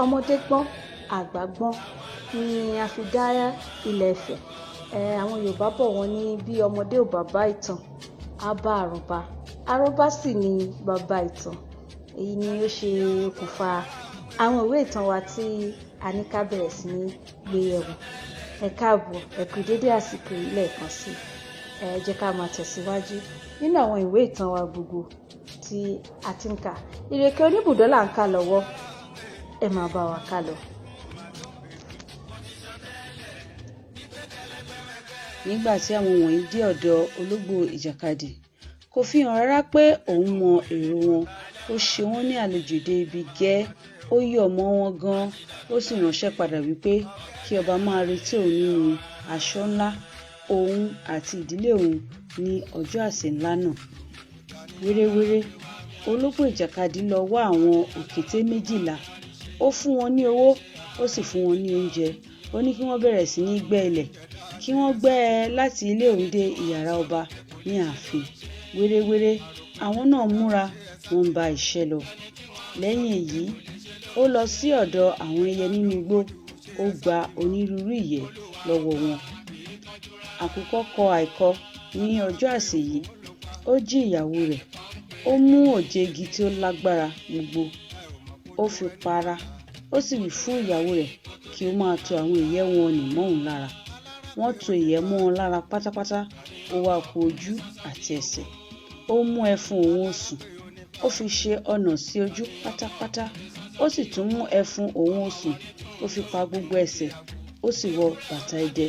ọmọdé gbọ́n àgbà gbọ́n ni a fi dá ilẹ̀ Ifẹ̀. Àwọn Yorùbá bọ̀ wọ́n ní bí ọmọdé ò bá bá ìtàn á bá àrọ́bá, àrọ́bá sì ni bàbá ìtàn. Èyí ni ó ṣe okùnfà àwọn ìwé ìtàn wa tí a ní ká bẹ̀rẹ̀ sí ní gbé yẹ̀wò. Ẹ káàbọ̀, ẹ kú dédé àsìkò yìí lẹ́ẹ̀kan sí. Ẹ jẹ́ ká máa tẹ̀síwájú nínú àwọn ìwé ìtàn wa gbogbo tí a ti ń kà. Ireke Onibudo là ń kà lọ́wọ́, ẹ máa bá wa kà lọ. Nígbà tí àwọn wọ̀nyí dé ọ̀dọ̀ Ologbo ìjàkadì, kò fi hàn rárá pé òun mọ èrò wọn. Ó ṣe wọ́n ní àlejò dé ibi gẹ́, ó yọ̀ mọ́ wọn gan, ó sì ránṣẹ́ padà wípé kí ọba máa retí òun nínú aṣọ ńlá òun àti ìdílé òun ní ọjọ́ àsè ńlá náà. Wérewére, Ologbo ìjàkadì lọ wá àwọn òkété 12. Ó fún wọn ní owó, ó sì fún wọn ní oúnjẹ. Ó ní kí wọ́n bẹ̀rẹ̀ sí ní gbẹ́ ilẹ̀, kí wọ́n gbẹ́ ẹ láti ilé òun dé ìyàrá ọba ní ààfin. Wérewére, àwọn náà múra, wọ́n ń bá iṣẹ́ lọ. Lẹ́yìn èyí, ó lọ sí ọ̀dọ̀ àwọn ẹyẹ nínú igbó, ó gba onírúurú ìyẹ́ lọ́wọ́ wọn. Àkùkọ kọ àìkọ ní ọjọ́ àsè yìí, ó jí ìyàwó rẹ̀, ó mú òjé igi tí ó lágbára gbogbo, ó fi para, ó sì wí fún ìyàwó rẹ̀ kí ó máa tò àwọn ìyẹ́ wọn nì mọ́ òun lára. Wọ́n tò ìyẹ́ mọ́ wọn lára pátápátá, ó wá kù ojú àti ẹsẹ̀. Ó mú ẹfun òun osùn, ó fi ṣe ọ̀nà sí ojú pátápátá, ó sì tún mú ẹfun òun osùn, ó fi pa gbogbo ẹsẹ̀, ó sì wọ bàtà idẹ.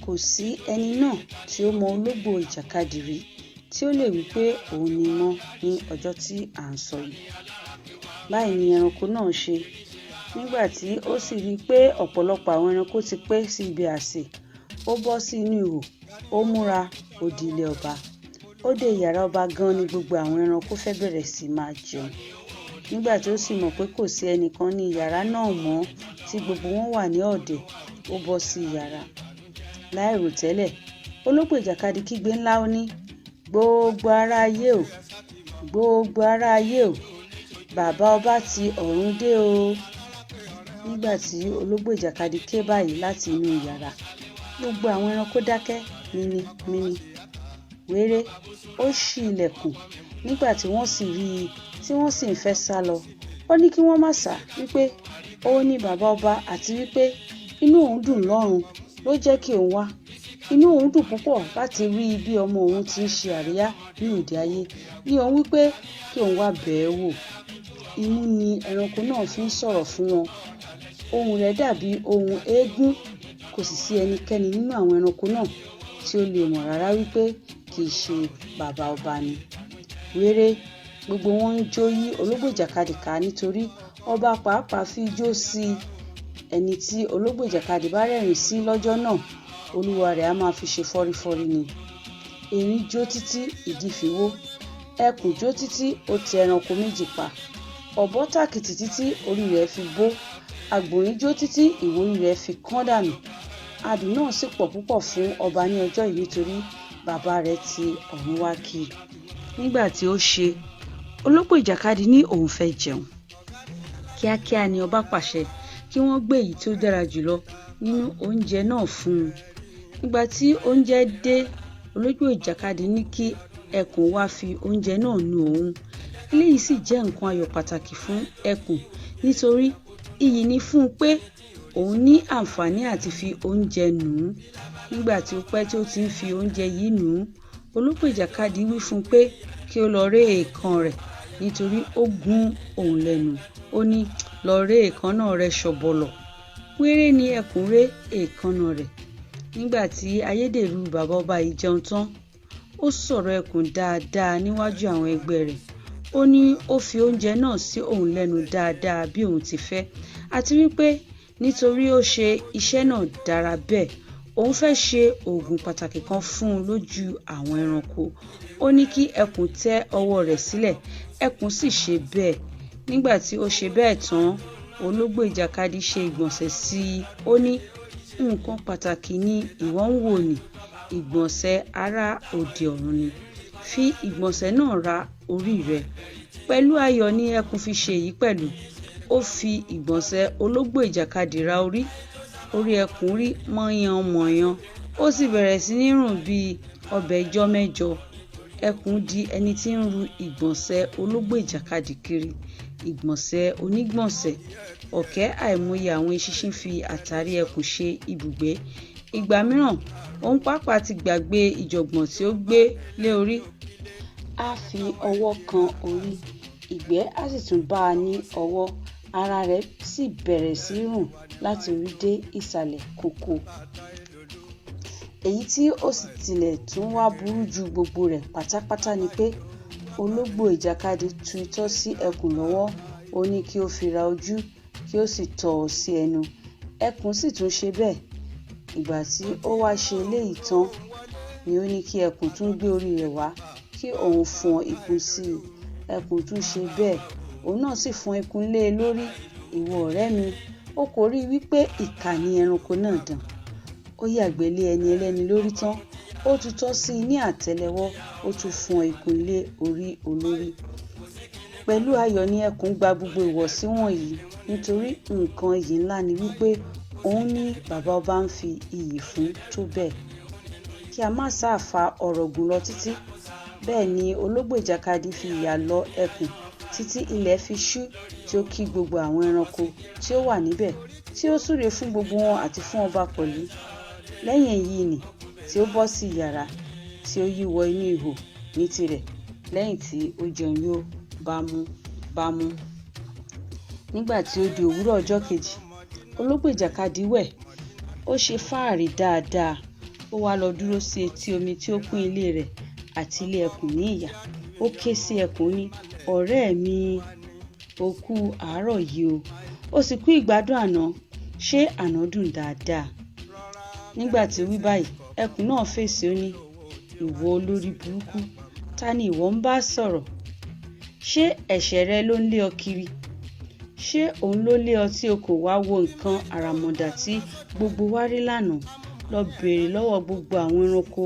Kò sí ẹni náà tí ó mọ Ologbo ìjàkadì rí tí ó lè wí pé òun ni mọ́ ní ọjọ́ tí à ń sọ yìí. Báyìí ni ẹranko náà ṣe. Nígbà tí ó sì rí i pé ọ̀pọ̀lọpọ̀ àwọn ẹranko ti pé sí ibi àsè, ó bọ́ sí inú ihò, ó múra, ó di ilé ọba. Ó dé ìyàrá ọba gan ni gbogbo àwọn ẹranko fẹ́ bẹ̀rẹ̀ sí máa jẹun. Nígbà tí ó sì mọ̀ pé kò sí ẹnìkan ní ìyàrá náà mọ́ tí gbogbo wọn wà ní ọ̀dẹ̀, ó bọ́ sí ìyàrá. Láìròtẹ́lẹ̀, Ologbo ìjàkadì kígbe ńlá, ó ní, gbogbo ará ayé o, gbogbo ará ayé o, bàbá ọba ti ọ̀run dé o. Nígbà tí Ologbo ìjàkadì ké báyìí láti inú ìyàrá, gbogbo àwọn ẹranko dákẹ́ mímímí. Wéré, ó ṣí ilẹ̀kùn. Nígbà tí wọ́n sì rí i tí wọ́n sì ń fẹ́ sá lọ, ó ní kí wọ́n má sá, wípé ó ní bàbá ọba àti wípé inú òun dùn lọ́run ló jẹ́ kí òun wá. Inú òun dùn púpọ̀ láti rí bí ọmọ òun ti ń ṣe àríyá ní òde ayé, ní òun wípé kí òun wá bẹ̀ẹ́ wò. Imú ni ẹranko náà fi ń sọ̀rọ̀ fún wọn. Ohùn rẹ̀ dàbí ohùn eégún. Kò sì sí ẹnikẹ́ni nínú àwọn ẹranko náà tí ó lè mọ̀ rárá wípé kì í ṣe bàbá ọba ni. Wéré, gbogbo wọn ń jó yí Ologbo ìjàkadì ká nítorí ọba pàápàá fi ijó sí i. Ẹni tí Ologbo ìjàkadì bá rẹ́rìn sí lọ́jọ́ náà, olúwa rẹ̀ á máa fi ṣe fọ́rífọ́rí ni. Erin jó títí ìdí fi wó, ẹkùn jó títí ó tẹ ẹranko 2 pa, ọ̀bọ tàkìtì títí orí rẹ̀ fi bó, àgbòrín jó títí ìwòrí rẹ̀ fi kán dànù. Adùn náà sì pọ̀ púpọ̀ fún ọba ní ọjọ́ yìí nítorí bàbá rẹ̀ ti ọ̀run wá kí i. Nígbà tí ó ṣe, Ologbo ìjàkadì ní òun fẹ́ jẹun. Kíákíá ni ọba pàṣẹ kí wọ́n gbé èyí tí ó dára jùlọ nínú oúnjẹ náà fún un. Nígbà tí oúnjẹ dé, Ologbo ìjàkadì ní kí ẹkùn wá fi oúnjẹ náà nu òun. Eléyìí sì jẹ́ nǹkan ayọ̀ pàtàkì fún ẹkùn nítorí iyì ni fún un pé òun ní àǹfààní àti fi oúnjẹ nù ún. Nígbà tí ó pẹ́ tí ó ti ń fi oúnjẹ yìí nù ún, Ologbo ìjàkadì wí fún un pé kí ó lọ ré èèkàn rẹ̀ nítorí ó gún òun lẹ́nu. Ó ní, lọ ré èèkánná rẹ̀ ṣọ̀bọ̀lọ̀. Wéré ni ẹkùn ré èèkánná rẹ̀. Nígbà tí ayédèrú bàbá ọba yìí jẹun tán, ó sọ̀rọ̀ ẹkùn dáadáa níwájú àwọn ẹgbẹ́ rẹ̀. Ó ní ó fi oúnjẹ náà sí òun lẹ́nu dáadáa bí òun ti fẹ́, àti wípé nítorí ó ṣe iṣẹ́ náà dára bẹ́ẹ̀, òun fẹ́ ṣe oògùn pàtàkì kan fún un lójú àwọn ẹranko. Ó ní kí ẹkùn tẹ́ ọwọ́ rẹ̀ sílẹ̀, ẹkùn sì ṣe bẹ́ẹ̀. Nígbà tí ó ṣe bẹ́ẹ̀ tán, Ologbo ìjàkadì ṣe ìgbọ̀nsẹ̀ sí i. Ó ní, nǹkan pàtàkì ni ìwọ ń wò ní, ìgbọ̀nsẹ̀ ará òde ọ̀run ni. Fi ìgbọ̀nsẹ̀ náà ra orí rẹ̀. Pẹ̀lú ayọ̀ ni ẹkùn fi ṣe èyí pẹ̀lú. ó fi ìgbọ̀nsẹ̀ ológbò ìjàkadì ra orí ẹkùn rí mọ̀yàn-mọ̀yàn, ó sì bẹ̀rẹ̀ sí ní rùn bíi ọbẹ̀ ijọ́ mẹ́jọ. Ẹkùn di ẹni tí ń ru ìgbọ̀nsẹ̀ ológbò ìjàkadì kiri, ìgbọ̀nsẹ̀ onígbọ̀nsẹ̀. Ọ̀kẹ́ àìmọye àwọn eṣinṣin fi àtàrí ẹkùn ṣe ibùgbé. Ìgbà mìíràn, òun pàápàá ti gbàgbé ìjọ̀gbọ̀n tí ó gbé lé orí. Á fi ọwọ́ kan orí, ìgbẹ́ á sì tún bá a ní ọwọ́, ara rẹ̀ sì bẹ̀rẹ̀ sí rùn láti orí dé ìsàlẹ̀ kókó. Èyí tí ó sì tilẹ̀ tún wá burú ju gbogbo rẹ̀ pátápátá ni pé ológbò ìjàkadì tu itọ́ sí ẹkùn lọ́wọ́, ó ní kí ó fi ra ojú kí ó sì tọ̀ ọ́ sí ẹnu. Ẹkùn sì tún ṣe bẹ́ẹ̀. Ìgbà tí ó wá ṣe eléyìí tán ni ó ní kí ẹkùn tún gbé orí rẹ̀ wá kí òun fọn ikùn sí i. Ẹkùn tún ṣe bẹ́ẹ̀, òun náà sì fọn ikùn lé e lórí. Ìwọ ọ̀rẹ́ mi, ó kò rí wípé ìkà ni ẹranko náà dàn. Ó yàgbẹ́ lé ẹni ẹlẹ́ni lórí tán, ó tutọ́ sí i ní àtẹ́lẹwọ́, ó tún fọn ikùn lé orí olórí. Pẹ̀lú ayọ̀ ni ẹkùn gba gbogbo ìwọ̀sí wọ̀nyí, nítorí nǹkan iyì ńlá ni wípé òun ní bàbá ọba ń fi iyì fún tó bẹ́ẹ̀. Kí a má sáà fa ọ̀rọ̀ gùn lọ títí, bẹ́ẹ̀ ni ológbò ìjàkadì fi ìyà lọ ẹkùn títí ilẹ̀ fi ṣú, tí ó kí gbogbo àwọn ẹranko tí ó wà níbẹ̀, tí ó súre fún gbogbo wọn àti fún ọba pẹ̀lú. Lẹ́yìn èyí ni tí ó bọ́ sí yàrá tí ó yí wọ inú ihò ní tirẹ̀, lẹ́yìn tí ó jẹun yó bámú. Nígbà tí ó di òwúrọ̀ ọjọ́ kejì, ológbò ìjàkadì wẹ̀, ó ṣe fáàrí dáadáa, ó wá lọ dúró sí etí omi tí ó pín ilé rẹ̀ àti ilé ẹkùn ní ìyà. Ó ké sí ẹkùn ní, ọ̀rẹ́ mi, ó kú àárọ̀ yìí o, ó sì kú ìgbádùn àná, ṣé àná dùn dáadáa? Nígbà tí ó wí báyìí, ẹkùn náà fèsì, ó ní, ìwọ olórí burúkú, ta ni ìwọ ń bá sọ̀rọ̀? Ṣé ẹ̀ṣẹ̀ rẹ ló ń lé ọ kiri? Ṣé òun ló lé ọ tí o kò wá wo nǹkan àràmọ̀dà tí gbogbo wa rí lánàá? Lọ béèrè lọ́wọ́ gbogbo àwọn ẹranko,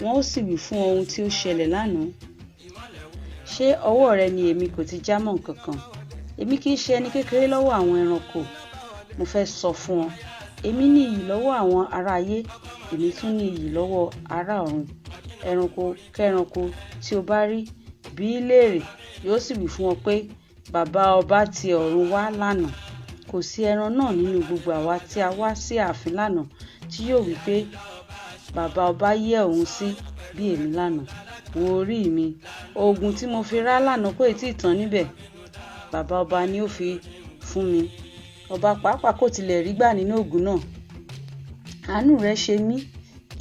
wọn ó sì wí fún ọ ohun tí ó ṣẹlẹ̀ lánàá. Ṣé ọwọ́ rẹ ni èmi kò ti jámọ́ nǹkan kan? Èmi kì í ṣe ẹni kékeré lọ́wọ́ àwọn ẹranko. Mo fẹ́ sọ fún ọ, èmi ní iyì lọ́wọ́ àwọn ará ayé, èmi tún ní iyì lọ́wọ́ ará ọ̀run. Ẹranko kẹ́ranko tí o bá rí, bí léèrè, yóò sì wí fún ọ pé bàbá ọba ti ọ̀run wá lánàá. Kò sí ẹran náà nínú gbogbo àwa tí a wá sí ààfin lánàá tí yóò wí pé bàbá ọba yẹ́ òun sí bí èmi lánàá. Wo orí mi, oògùn tí mo fi rá lánàá kò tí ì tán níbẹ̀. Bàbá ọba ni ó fi fún mi. Ọba pàápàá kò tilẹ̀ rí gbà nínú oògùn náà. Àánú rẹ ṣe mí,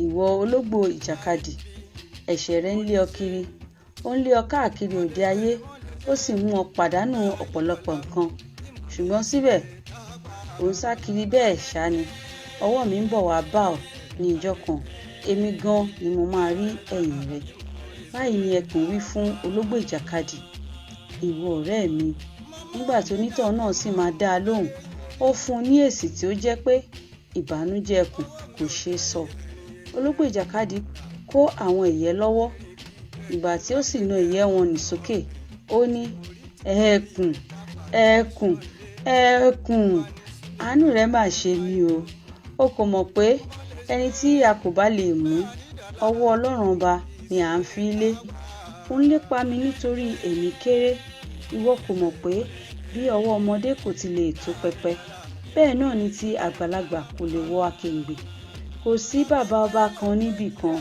ìwọ ológbò ìjàkadì. Ẹ̀ṣẹ̀ rẹ ń lé ọ kiri, ó ń lé ọ káàkiri òde ayé, ó sì mú ọ pàdánù ọ̀pọ̀lọpọ̀ nǹkan. Ṣùgbọ́n síbẹ̀, ò ń sá kiri bẹ́ẹ̀ ṣá ni. Ọwọ́ mi ń bọ̀ wá bá ọ ní ìjọ́ kan, èmi gan ni mo máa rí ẹ̀yìn rẹ. Báyìí ni ẹkùn wí fún ológbò ìjàkadì, ìwọ ọ̀rẹ́ mi. Nígbà tí onítọ̀ náà sì máa dá a lóhùn, ó fún un ní èsì tí ó jẹ́ pé ìbànújẹ́ ẹkùn kò ṣeé sọ. Ológbò ìjàkadì kó àwọn ìyẹ́ lọ́wọ́. Ìgbà tí ó sì na ìyẹ́ wọn nì sókè, ó ní, ẹkùn, ẹkùn, ẹkùn, àánú rẹ máa ṣe mí o. O kò mọ̀ pé ẹni tí a kò bá lè mú, ọwọ́ Ọlọ́run ọba ni à ń fi lé. Ó ń lépa mi nítorí èmi kéré. Ìwọ kò mọ̀ pé bí ọwọ́ ọmọdé kò ti lè tó pẹpẹ, bẹ́ẹ̀ náà ni ti àgbàlagbà kò lè wọ akèrègbè. Kò sí bàbá ọba kan níbì kan.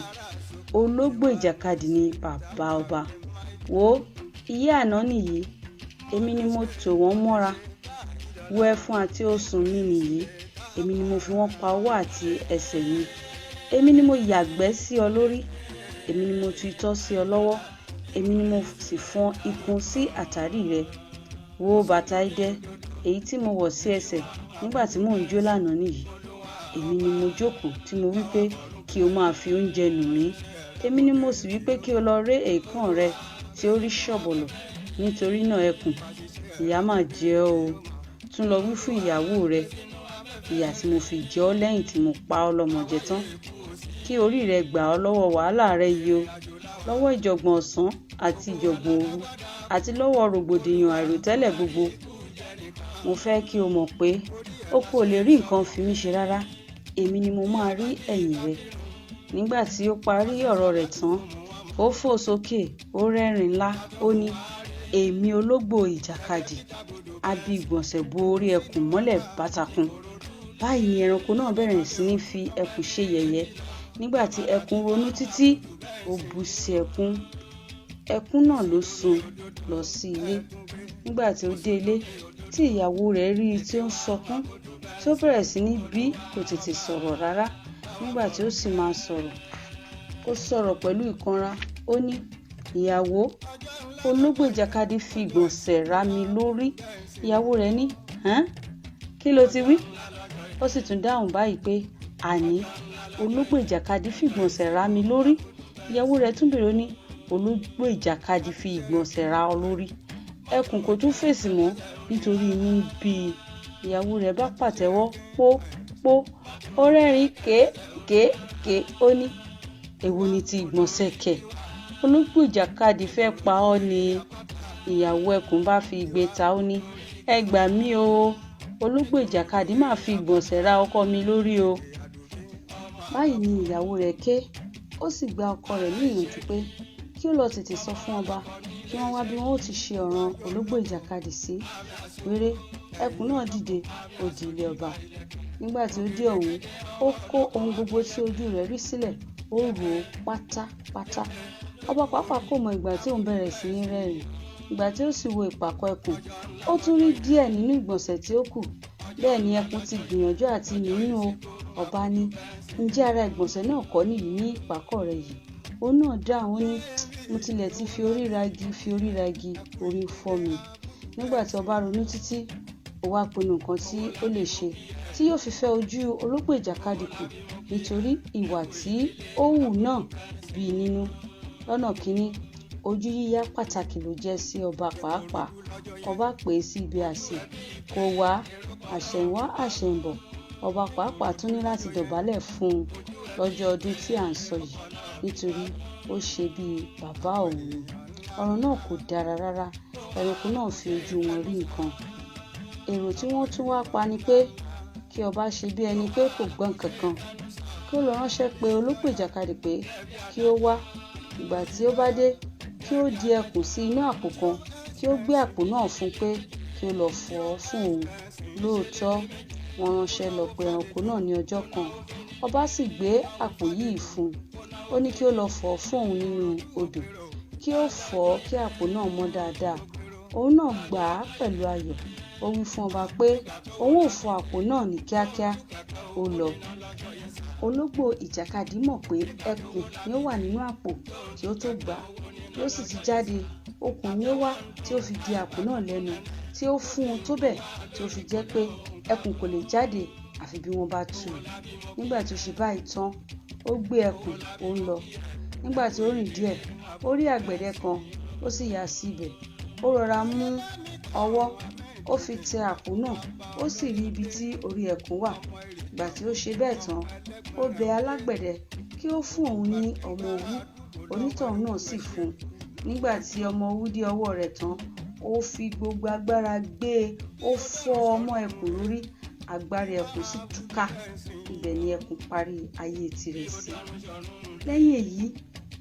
Ológbò ìjàkadì ni bàbá ọba. Wò ó, ìyẹ́ àná nìyí, èmi ni mo tò wọ́n mọ́ra. Wo ẹfun àti osùn mi nìyí, èmi ni mo fi wọ́n pa ọwọ́ àti ẹsẹ̀ mi. Èmi ni mo yàgbẹ́ sí ọ lórí, èmi ni mo tu itọ́ sí ọ lọ́wọ́, èmi ni mo sì fọn ikùn sí àtàrí rẹ. Wo bàtà idẹ, èyí tí mo wọ̀ sí ẹsẹ̀ nígbà tí mò ń jó lánàá nìyí. Èmi ni mo jókòó tí mo wí pé kí o máa fi oúnjẹ nù mí. Èmi ni mo sì wí pé kí o lọ ré èékán rẹ tí ó rí ṣọ̀bọ̀lọ̀. Nítorí náà ẹkùn, ìyà máa jẹ ọ́ o. Tún lọ wí fún ìyàwó rẹ ìyà tí mo fi jẹ ọ́ lẹ́yìn tí mo pa ọ́ lọ́mọ jẹ tán. Kí orí rẹ gbà ọ́ lọ́wọ́ wàhálà rẹ yìí o, lọ́wọ́ ìjọ̀gbọ̀n ọ̀sán àti ìjọ̀gbọ̀n òru, àti lọ́wọ́ rògbòdìyàn àìròtẹ́lẹ̀ gbogbo. mo fẹ́ kí o mọ̀ pé o kò lè rí nǹkan fi mí ṣe rárá, èmi ni mo máa rí ẹ̀yìn rẹ. Nígbà tí ó parí ọ̀rọ̀ rẹ̀ tán, ó fò sókè, ó rẹ́rìn ńlá, ó ní, èmi ológbò ìjàkadì, a bi ìgbọ̀nsẹ̀ bo orí ẹkùn mọ́lẹ̀ bátakún. Báyìí ni ẹranko náà bẹ̀rẹ̀ sí ní fi ẹkùn ṣe yẹ̀yẹ́. Nígbà tí ẹkùn ronú títí, ó bú sí ẹkún. Ẹkún náà ló sún lọ sí ilé. Nígbà tí ó dé ilé, tí ìyàwó rẹ̀ rí i tí ó ń sọkún, tí ó bẹ̀rẹ̀ sí ní bí kò tètè sọ̀rọ̀ rárá. Nígbà tí ó sì máa sọ̀rọ̀, ó sọ̀rọ̀ pẹ̀lú ìkanra. Ó ní, ìyàwó, ológbò ìjàkadì fi ìgbọ̀nsẹ̀ rá mi lórí. Ìyàwó rẹ̀ ní, kí ló ti wí? Ó sì tún dáhùn báyìí pé, àní ológbò ìjàkadì fi ìgbọ̀nsẹ̀ rá mi lórí. Ìyàwó rẹ̀ tún bèrè, ó ní, ológbò ìjàkadì fi ìgbọ̀nsẹ̀ rá ọ lórí. Ẹkùn kò tún fèsì mọ́ nítorí inú ń bí i. Ìyàwó rẹ̀ bá pàtẹ́wọ́ pó. Ó rẹ́rìn kéékèèké. Ó ní, èwo ni ti ìgbọ̀nsẹ̀ kẹ̀? Ológbò ìjàkadì fẹ́ pa ọ́ ni. Ìyàwó ẹkùn bá fi igbe ta. Ó ní, ẹ gbà mí o, ológbò ìjàkadì máa fi ìgbọ̀nsẹ̀ rá ọkọ mi lórí o. Báyìí ni ìyàwó rẹ̀ ké. Ó sì gba ọkọ rẹ̀ ní ìyànjú pé kí ó lọ tètè sọ fún ọba kí wọ́n wá bí wọ́n ó ti ṣe ọ̀ràn ológbò ìjàkadì sí. Wéré ẹkùn náà dìde, ó di ilé ọba. Nígbà tí ó dé ọ̀hún, ó kó ohun gbogbo tí ojú rẹ̀ rí sílẹ̀, ó rò ó pátápátá. Ọba pàápàá kò mọ ìgbà tí òun bẹ̀rẹ̀ sí ní rẹ́rìn. Ìgbà tí ó sì wo ìpàkọ́ ẹkùn, ó tún rí díẹ̀ nínú ìgbọ̀nsẹ̀ tí ó kù. Bẹ́ẹ̀ ni ẹkùn ti gbìyànjú àti nínú o. Ọba ní, ǹjẹ́ ara ìgbọ̀nsẹ̀ náà kọ́ nìyí ní ìpàkọ́ rẹ̀ yìí? Òun náà dáhùn, ó ní, mo tilẹ̀ ti fi orí ra igi, orí fọ́ mi. Nígbà tí ọba ronú títí, ó wá pinnu nǹkan tí ó lè ṣe tí yóò fi fẹ́ ojú ológbò ìjàkadì kù nítorí ìwà tí ó hù náà bí i nínú. Lọ́nà kínní, ojú yíyá pàtàkì ló jẹ́ sí ọba pàápàá. Ọba pè é sí ibi àsè, kò wá, àṣẹ̀yìnwá àṣẹ̀yìnbọ̀. Ọba pàápàá tún ní láti dọ̀bálẹ̀ fún un lọ́jọ́ ọdún tí à ń sọ yìí nítorí ó ṣe bíi bàbá òun. Ọ̀rọ̀ náà kò dára rárá. Ẹranko náà fi ojú wọn rí nǹkan. Èrò tí wọ́n tún wá pa ni pé kí ọba ṣe bí ẹni pé kò gbọ́ nǹkan kan, kí ó lọ ránṣẹ́ pé ológbò ìjàkadì pé kí ó wá. Ìgbà tí ó bá dé, kí ó di ẹkùn sí inú àpò kan, kí ó gbé àpò náà fún pé kí ó lọ fọ̀ ọ́ fún òun. Lóòótọ́, wọ́n ránṣẹ́ lọ pé ẹranko náà ní ọjọ́ kan. Ọba sì gbé àpò yìí fún un. Ó ní kí ó lọ fọ̀ ọ́ fún òun nínú odò, kí ó fọ̀ ọ́ kí àpò náà mọ́ dáadáa. Òun náà gbà á pẹ̀lú ayọ̀. Ó wí fún ọba pé òun ò fọ̀ àpò náà ní kíákíá. Ó lọ. Ológbò ìjàkadì mọ̀ pé ẹkùn ni ó wà nínú àpò kí ó tó gbà á. Bí ó sì ti jáde, okùn ni ó wá tí ó fi di àpò náà lẹ́nu, tí ó fún un tó bẹ́ẹ̀ tí ó fi jẹ́ pé ẹkùn kò lè jáde àfi bí wọ́n bá tú u. Nígbà tí ó ṣe báyìí tán, ó gbé ẹkùn, ó ń lọ. Nígbà tí ó rìn díẹ̀, ó rí àgbẹ̀dẹ kan, ó sì yà sí ibẹ̀. Ó rọra mú ọwọ́, ó fi tẹ àpò náà, ó sì rí ibi tí orí ẹkùn wà. Ìgbà tí ó ṣe bẹ́ẹ̀ tán, ó bẹ alágbẹ̀dẹ kí ó fún òun ní ọmọ owú. Onítọ̀hún náà sì fún un. Nígbà tí ọmọ owú dé ọwọ́ rẹ̀ tán, ó fi gbogbo agbára gbé e, ó fọ́ ọmọ ẹkùn lórí. Agbára ẹkùn sì túká. Ibẹ̀ ni ẹkùn parí ayé tirẹ̀ sí. Lẹ́yìn èyí,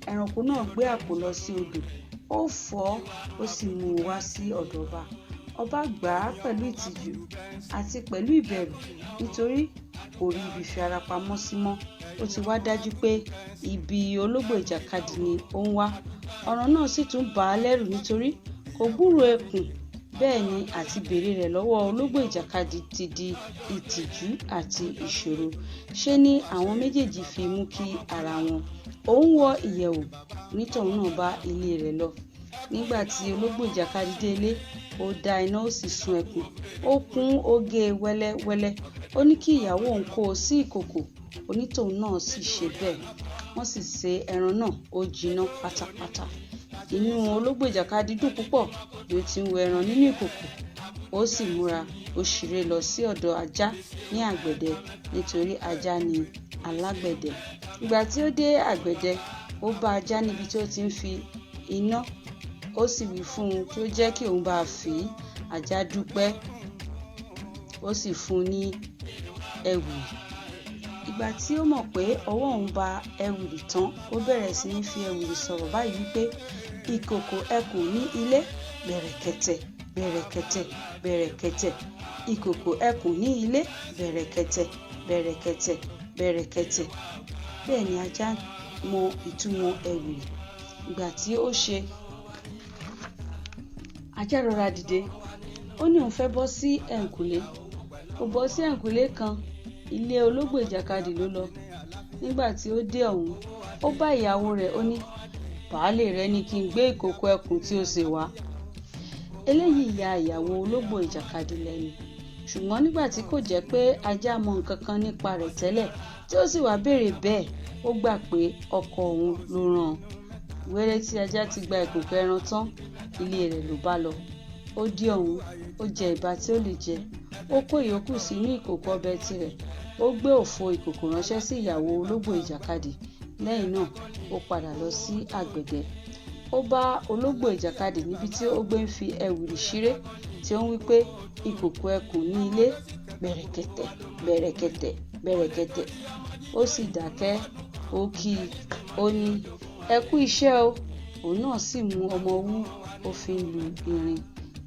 ẹranko náà gbé àpò lọ sí odò. Ó fọ̀ ọ́, ó sì mú un wá sí ọ̀dọ̀ ọba. Ọba gbà á pẹ̀lú ìtìjú àti pẹ̀lú ìbẹ̀rù nítorí kò rí ibi fi ara pamọ́ sí mọ́. Ó ti wá dájú pé ibi ológbò ìjàkadì ni ó ń wá. Ọ̀rọ̀ náà sì tún bà á lẹ́rù nítorí kò gbúròó ẹkùn. Bẹ́ẹ̀ ni àti béèrè rẹ̀ lọ́wọ́ ológbò ìjàkadì ti di ìtìjú àti ìṣòro. Ṣé ní àwọn méjèèjì fi mú kí ara wọn. Òun wọ ìyẹ̀wù, onítọ̀hún náà bá ilé rẹ̀ lọ. Nígbà tí ológbò ìjàkadì dé ilé, ó dá iná, ó sì sun ẹkùn. Ó kún oge wẹ́lẹ́wẹ́lẹ́. Ó ní kí ìyàwó òun kó o sí ìkòkò. Onítọ̀hún náà sì ṣe bẹ́ẹ̀. Wọ́n sì sè ẹran náà, ó jiná pátápátá. Inú ológbò ìjàkadì dùn púpọ̀ bí ó ti ń wo ẹran nínú ìkòkò. Ó sì múra, ó ṣeré lọ sí ọ̀dọ̀ ajá ní àgbẹ̀dẹ nítorí ajá ni alágbẹ̀dẹ. Ìgbà tí ó dé àgbẹ̀dẹ, ó bá ajá níbi tí ó ti ń fi iná. Ó sì wí fún un kí ó jẹ́ kí òun bá a fì í. Ajá dúpẹ́. ó sì fún ní ẹ̀wìrì. Ìgbà tí ó mọ̀ pé ọwọ́ òun ba ẹ̀wìrì tán, ó bẹ̀rẹ̀ sí ní fi ẹ̀wìrì sọ̀rọ̀ báyìí wípé ìkòkò ẹkùn ní ilé bẹ̀rẹ̀kẹ̀tẹ̀ bẹ̀rẹ̀kẹ̀tẹ̀ bẹ̀rẹ̀kẹ̀tẹ̀, ìkòkò ẹkùn ní ilé bẹ̀rẹ̀kẹ̀tẹ̀ bẹ̀rẹ̀kẹ̀tẹ̀ bẹ̀rẹ̀kẹ̀tẹ̀. Bẹ́ẹ̀ ni ajá mọ ìtumọ̀ ẹ̀wìrì. Ìgbà tí ó ṣe, ajá rọra dìde, ó ní òun fẹ́ bọ́ sí ẹ̀yìnkùlé. Ó bọ́ sí ẹ̀yìnkùlé kan, ilé ológbò ìjàkadì ló lọ. Nígbà tí ó dé ọ̀hún, ó bá ìyàwó rẹ̀, ó ní baálé rẹ̀ ní kí n gbé ìkòkò ẹkùn tí ó sè wá. Eléyìí ya ìyàwó ológbò ìjàkadì lẹ́nu, ṣùgbọ́n nígbà tí kò jẹ́ pé ajá mọ nǹkan kan nípa rẹ̀ tẹ́lẹ̀, tí ó sì wá béèrè bẹ́ẹ̀, ó gbà pé ọkọ òun ló rán an. Wéré tí ajá ti gba ìkòkò ẹran tán, ilé rẹ̀ ló bá lọ. Ó dé ọ̀hún, ó jẹ ìbá tí ó lè jẹ, ó kó ìyókù sínú ìkòkò ọbẹ̀ tirẹ̀, ó gbé òfo ìkòkò ránṣẹ́ sí ìyàwó ológbò ìjàkadì. Lẹ́yìn náà, ó padà lọ sí àgbẹ̀dẹ. Ó bá ológbò ìjàkadì níbi tí ó gbé ń fi ẹ̀wìrì ṣeré, tí ó ń wí pé ìkòkò ẹkùn ní ilé bẹ̀rẹ̀kẹ̀tẹ̀ bẹ̀rẹ̀kẹ̀tẹ̀ bẹ̀rẹ̀kẹ̀tẹ̀. Ó sì dákẹ́, ó kí i, ó ní ẹ kú iṣẹ́ o. Òun náà sì mú ọmọ wú, ó fi ń lu irin.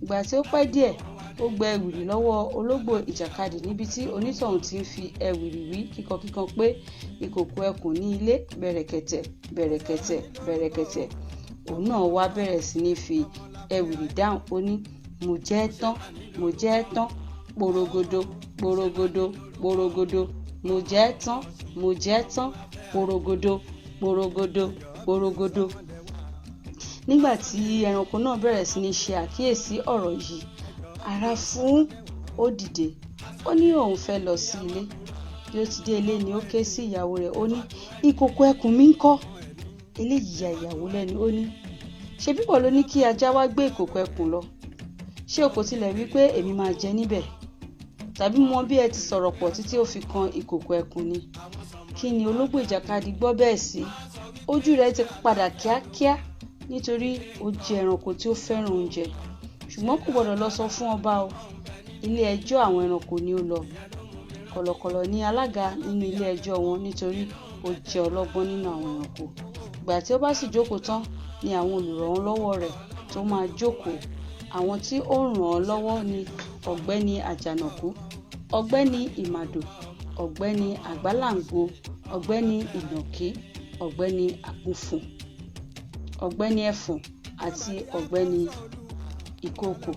Ìgbà tí ó pẹ́ díẹ̀, ó gba ẹ̀wìrì lọ́wọ́ ológbò ìjàkadì níbi tí onítọ̀hún ti ń fi ẹ̀wìrì wí kíkankíkan pé ìkòkò ẹkùn ní ilé bẹ̀rẹ̀kẹ̀tẹ̀ bẹ̀rẹ̀kẹ̀tẹ̀ bẹ̀rẹ̀kẹ̀tẹ̀. Òun náà wá bẹ̀rẹ̀ sí ní fi ẹ̀wìrì dáhùn, ó ní mo jẹ́ tán, mo jẹ́ tán, porogodo porogodo porogodo, mo jẹ́ tán, mo jẹ́ tán, porogodo porogodo porogodo. Nígbà tí ẹranko náà bẹ̀rẹ̀ sí ní ṣe àkíyèsí ọ̀rọ̀ yìí, ara fún, ó dìde, ó ní òun fẹ́ lọ sí ilé. Bí ó ti dé ilé ni ó ké sí ìyàwó rẹ̀, ó ní ìkòkò ẹkùn mi ńkọ́? Eléyìí ya ìyàwó lẹ́nu, ó ní ṣebí ìwọ ló ní kí ajá wá gbé ìkòkò ẹkùn lọ? Ṣé o kò tilẹ̀ wí pé èmi máa jẹ níbẹ̀? Tàbí mo bí ẹ ti sọ̀rọ̀ pọ̀ títí ó fi kan ìkòkò ẹkùn ni? Kí ni ológbò ìjàkadì gbọ́ bẹ́ẹ̀ sí? Ojú rẹ̀ ti padà kíákíá, nítorí ó jẹ́ ẹranko tí ó fẹ́ràn oúnjẹ. Ṣùgbọ́n kò gbọdọ̀ lọ sọ fún ọba o. Ilé ẹjọ́ àwọn ẹranko ni ó lọ. Kọ̀lọ̀kọ̀lọ̀ ni alága nínú ilé ẹjọ́ wọn, nítorí ó jẹ́ ọlọ́gbọ́n nínú àwọn ẹranko. Ìgbà tí ó bá sì jókòó tán ni àwọn olùrànlọ́wọ́ rẹ̀ tó máa jókòó. Àwọn tí ó ràn án lọ́wọ́ ni ọ̀gbẹ́ni àjànàkú, ọ̀gbẹ́ni ìmàdò, ọ̀gbẹ́ni àgbálàǹgbò, ọ̀gbẹ́ni ìnàkí, ọ̀gbẹ́ni àgùnfọ̀n, ọ̀gbẹ́ni ẹfọ̀n àti ọ̀gbẹ́ni ìkookò.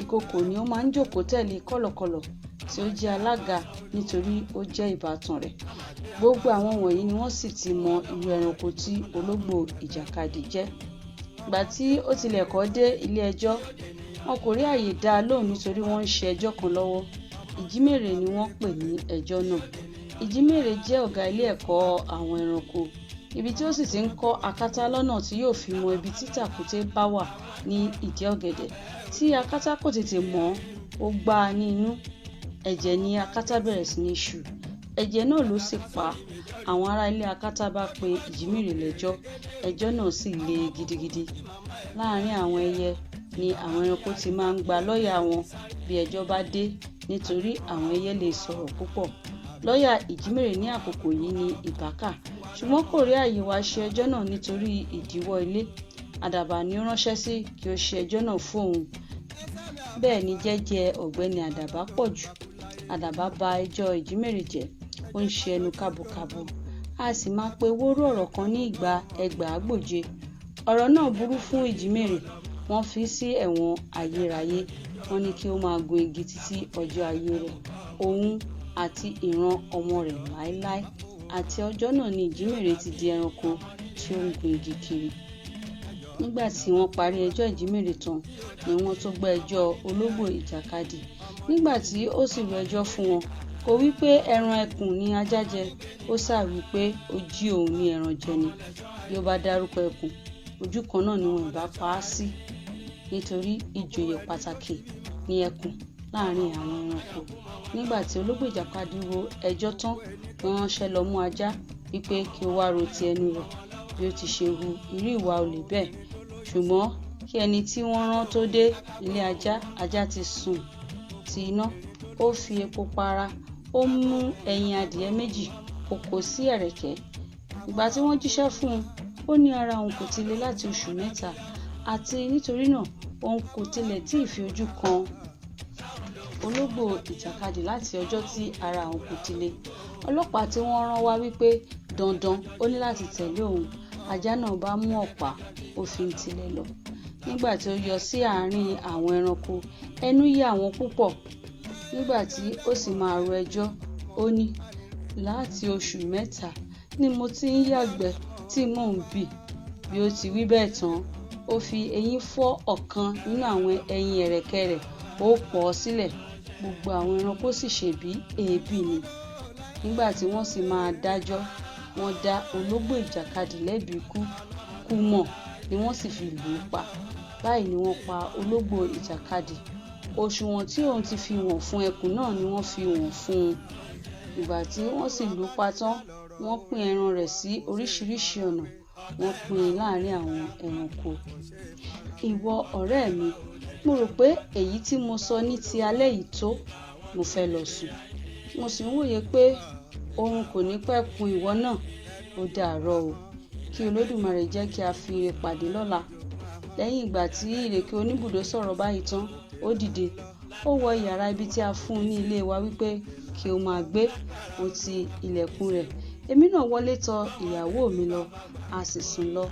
Ìkookò ni ó máa ń jókòó tẹ̀lé kọ̀lọ̀kọ̀lọ̀ tí ó jẹ́ alága, nítorí ó jẹ́ ìbátan rẹ̀. Gbogbo àwọn wọ̀nyí ni wọ́n sì ti mọ irú ẹranko tí ológbò ìjàkadì jẹ́. Ìgbà tí ó tilẹ̀ kọ́ dé ilé ẹjọ́, wọn kò rí àyè dá a lóhùn nítorí wọ́n ń ṣe ẹjọ́ kan lọ́wọ́. Ìjímèrè ni wọ́n pè ní ẹjọ́ náà. Ìjímèrè jẹ́ ọ̀gá ilé ẹ̀kọ́ àwọn ẹranko, ibi tí ó sì ti ń kọ́ akátá lọ́nà tí yóò fi mọ ibi tí tàkúté bá wà ní ìdí ọ̀gẹ̀dẹ̀. Tí akátá kò tètè mọ̀, ó gbá a ní inú. Ẹ̀jẹ̀ ni akátá bẹ̀rẹ̀ sí ní ṣù. Ẹ̀jẹ̀ náà ló sì pa. Àwọn ará ilé akátá bá pe ìjímèrè lẹ́jọ́. Ẹjọ́ náà sì le gidigidi. Láàárín àwọn ẹyẹ ni àwọn ẹranko ti máa ń gba lọ́ọ̀yà wọn bí ẹjọ́ bá dé, nítorí àwọn ẹyẹ lè sọ̀rọ̀ púpọ̀. Lọ́ọ̀yà ìjímèrè ní àkókò yìí ni ìbákà, ṣùgbọ́n kò rí àyè wá ṣe ẹjọ́ náà nítorí ìdíwọ́ ilé. Àdàbà ni ó ránṣẹ́ sí kí ó ṣe ẹjọ́ náà fún òun. Bẹ́ẹ̀ ni jẹ́jẹ́ ọ̀gbẹ́ni àdàbà pọ̀ jù. Àdàbà bà ẹjọ́ ìjímèrè jẹ́, ó ń ṣe ẹnu kábùkàbù. A sì máa pe wóró ọ̀rọ̀ kan ní ìgbà ẹgbàágbòje. Ọ̀rọ̀ náà burú fún ìjímèrè. Wọ́n fi sí ẹ̀wọ̀n ayérayé. Wọ́n ní kí ó máa gun igi títí ọjọ́ ayé rẹ̀, òun àti ìran ọmọ rẹ̀ láéláé. Àti ọjọ́ náà ni ìjímèrè ti di ẹranko tí ó ń gun igi kiri. Nígbà tí wọ́n parí ẹjọ́ ìjímèrè tán ni wọ́n tó gbọ́ ẹjọ́ ológbò ìjàkadì. Nígbà tí ó sì rò ẹjọ́ fún wọn, kò wí pé ẹran ẹkùn ni ajá jẹ, ó sá wí pé ó jí òun ní ẹran jẹ ni. Bí ó bá dárúkọ ẹkùn, ojú kan náà ni wọn ìbá pa á sí, nítorí ìjòyè pàtàkì ni ẹkùn láàrin àwọn ẹranko. Nígbà tí ológbò ìjàkadì ro ẹjọ́ tán, wọ́n ránṣẹ́ lọ mú ajá wípé kí ó wá ro ti ẹnu rẹ̀ bí ó ti ṣe hu irú ìwà olè bẹ́ẹ̀. Ṣùgbọ́n kí ẹni tí wọ́n rán tó dé ilé ajá, ajá ti sùn ti iná. ó fi epo para, ó mú ẹyin adìẹ méjì, ó kó sí ẹ̀rẹ̀kẹ́. Ìgbà tí wọ́n jíṣẹ́ fún un, ó ní ara òun kò ti le láti oṣù 3 àti nítorí náà òun kò tilẹ̀ tí ì fi ojú kan ológbò ìjàkadì láti ọjọ́ tí ara òun kò ti le. Ọlọ́pàá tí wọ́n rán wá wípé dandan ó ní láti tẹ̀lé òun. Ajá náà bá mú ọ̀pá, ó fi ń tilẹ̀ lọ. Nígbà tí ó yọ sí àárín àwọn ẹranko, ẹnu yà wọ́n púpọ̀. Nígbà tí ó sì máa ro ẹjọ́, ó ní, láti oṣù 3 ni mo ti ń yàgbẹ́ tí mò ń bì. Bí ó ti wí bẹ́ẹ̀ tán, ó fi eyín fọ́ ọ̀kan nínú àwọn ẹyin ẹ̀rẹ̀kẹ́ rẹ̀, ó pọ̀ ọ́ sílẹ̀. Gbogbo àwọn ẹranko sì ṣe bí èébì ni. Nígbà tí wọ́n sì máa dájọ́, wọ́n dá ológbò ìjàkadì lẹ́bi ikú kú mọ̀ ni wọ́n sì fi lù ú pa. Báyìí ni wọ́n pa ológbò ìjàkadì. Òṣùwọ̀n tí òun ti fi wọ̀n fún ẹkùn náà ni wọ́n fi wọ̀n fún un. Ìgbà tí wọ́n sì lù ú pa tán, wọ́n pín ẹran rẹ̀ sí oríṣiríṣi ọ̀nà. Wọ́n pín in láàrin àwọn ẹranko. Ìwọ ọ̀rẹ́ mi, mo rò pé èyí tí mo sọ ní ti alẹ́ yìí tó. Mo fẹ́ lọ sùn. Mo sì ń wòye pé oorun kò ní pẹ́ kun ìwọ náà. Ó dàárọ̀ o. Kí Olódùmarè jẹ́ kí a fi ire pàdé lọ́la. Lẹ́yìn ìgbà tí Ireke Onibudo sọ̀rọ̀ báyìí tán, ó dìde. Ó wọ yàrá ibi tí a fún un ní ilé wa wípé kí ó máa gbé. Ó ti ilẹ̀kùn rẹ̀. Èmi náà wọlé tọ̀ ìyàwó mi lọ, a sì sùn lọ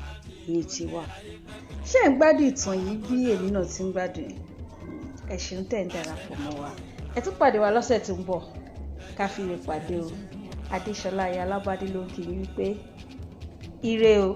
ní tiwa. Ṣé ẹ̀ ń gbádùn ìtàn yìí bí èmi náà ti ń gbádùn ẹ̀? Ẹ ṣeun tẹ́ ń darapọ̀ mọ́ wa. Ẹ tún pàdé wa lọ́sẹ̀ tó ń bọ̀. Ká fi ire pàdé o. Adéṣọlá Ayálábádé ló ń kí yín wípé ire o.